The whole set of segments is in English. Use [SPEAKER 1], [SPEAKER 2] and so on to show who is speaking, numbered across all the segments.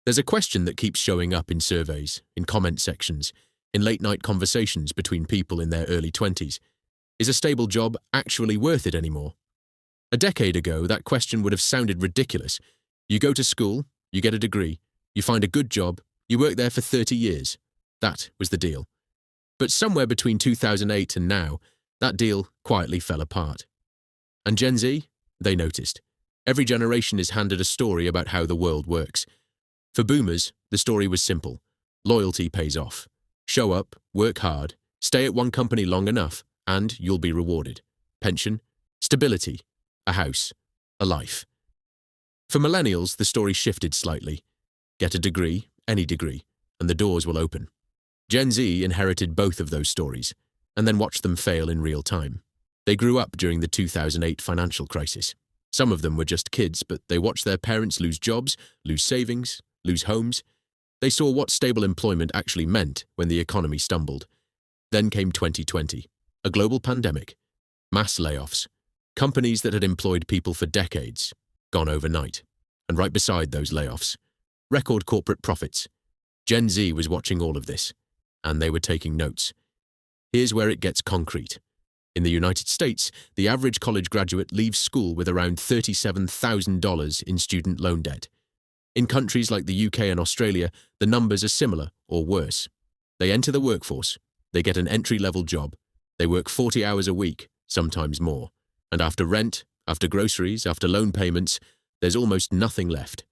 [SPEAKER 1] There's a question that keeps showing up in surveys, in comment sections, in late-night conversations between people in their early 20s. Is a stable job actually worth it anymore? A decade ago, that question would have sounded ridiculous. You go to school, you get a degree, you find a good job, you work there for 30 years. That was the deal. But somewhere between 2008 and now, that deal quietly fell apart. And Gen Z? They noticed. Every generation is handed a story about how the world works. For boomers, the story was simple. Loyalty pays off. Show up, work hard, stay at one company long enough, and you'll be rewarded. Pension, stability, a house, a life. For millennials, the story shifted slightly. Get a degree, any degree, and the doors will open. Gen Z inherited both of those stories, and then watched them fail in real time. They grew up during the 2008 financial crisis. Some of them were just kids, but they watched their parents lose jobs, lose savings, lose homes. They saw what stable employment actually meant when the economy stumbled. Then came 2020, a global pandemic, mass layoffs, companies that had employed people for decades, gone overnight. And right beside those layoffs, record corporate profits. Gen Z was watching all of this, and they were taking notes. Here's where it gets concrete. In the United States, the average college graduate leaves school with around $37,000 in student loan debt. In countries like the UK and Australia, the numbers are similar or worse. They enter the workforce, they get an entry-level job, they work 40 hours a week, sometimes more, and after rent, after groceries, after loan payments, there's almost nothing left.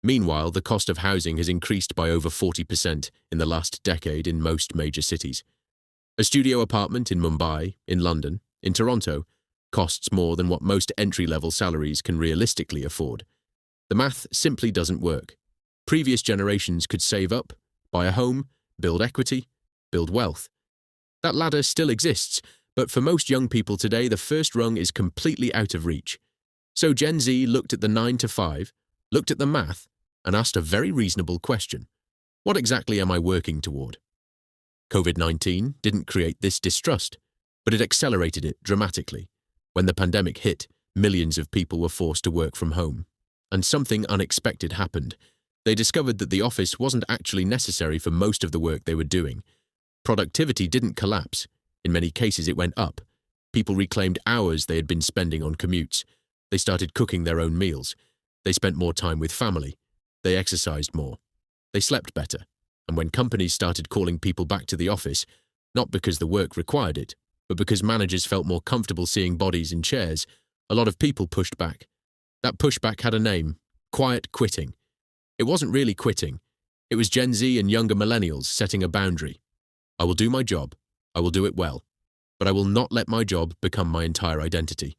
[SPEAKER 1] Meanwhile, the cost of housing has increased by over 40% in the last decade in most major cities. A studio apartment in Mumbai, in London, in Toronto, costs more than what most entry-level salaries can realistically afford. The math simply doesn't work. Previous generations could save up, buy a home, build equity, build wealth. That ladder still exists, but for most young people today, the first rung is completely out of reach. So Gen Z looked at the 9 to 5, looked at the math, and asked a very reasonable question. What exactly am I working toward? COVID-19 didn't create this distrust, but it accelerated it dramatically. When the pandemic hit, millions of people were forced to work from home. And something unexpected happened. They discovered that the office wasn't actually necessary for most of the work they were doing. Productivity didn't collapse. In many cases, it went up. People reclaimed hours they had been spending on commutes. They started cooking their own meals. They spent more time with family. They exercised more. They slept better. And when companies started calling people back to the office, not because the work required it, but because managers felt more comfortable seeing bodies in chairs, a lot of people pushed back. That pushback had a name: quiet quitting. It wasn't really quitting. It was Gen Z and younger millennials setting a boundary. I will do my job. I will do it well. But I will not let my job become my entire identity.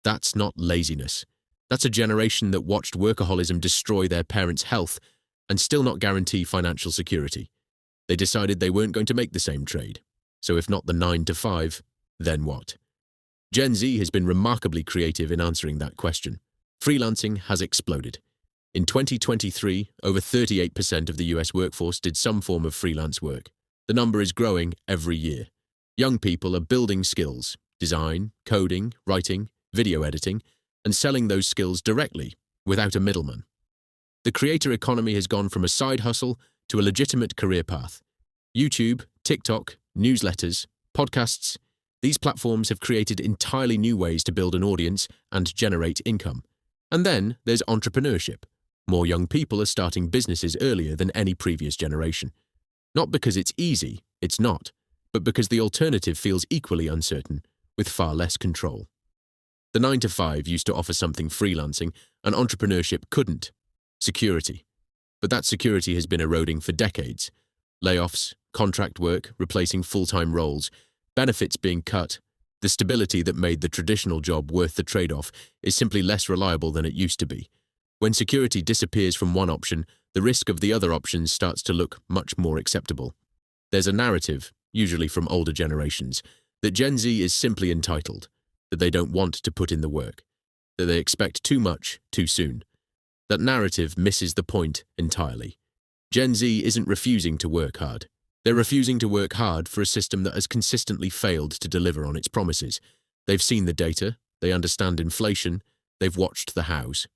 [SPEAKER 1] That's not laziness. That's a generation that watched workaholism destroy their parents' health and still not guarantee financial security. They decided they weren't going to make the same trade. So if not the 9 to 5, then what? Gen Z has been remarkably creative in answering that question. Freelancing has exploded. In 2023, over 38% of the US workforce did some form of freelance work. The number is growing every year. Young people are building skills, design, coding, writing, video editing, and selling those skills directly, without a middleman. The creator economy has gone from a side hustle to a legitimate career path. YouTube, TikTok, newsletters, podcasts, these platforms have created entirely new ways to build an audience and generate income. And then there's entrepreneurship. More young people are starting businesses earlier than any previous generation. Not because it's easy, it's not, but because the alternative feels equally uncertain, with far less control. The 9 to 5 used to offer something freelancing, and entrepreneurship couldn't: security. But that security has been eroding for decades. Layoffs, contract work replacing full-time roles, benefits being cut. The stability that made the traditional job worth the trade-off is simply less reliable than it used to be. When security disappears from one option, the risk of the other options starts to look much more acceptable. There's a narrative, usually from older generations, that Gen Z is simply entitled, that they don't want to put in the work, that they expect too much too soon. That narrative misses the point entirely. Gen Z isn't refusing to work hard. They're refusing to work hard for a system that has consistently failed to deliver on its promises. They've seen the data, they understand inflation, they've watched the hows.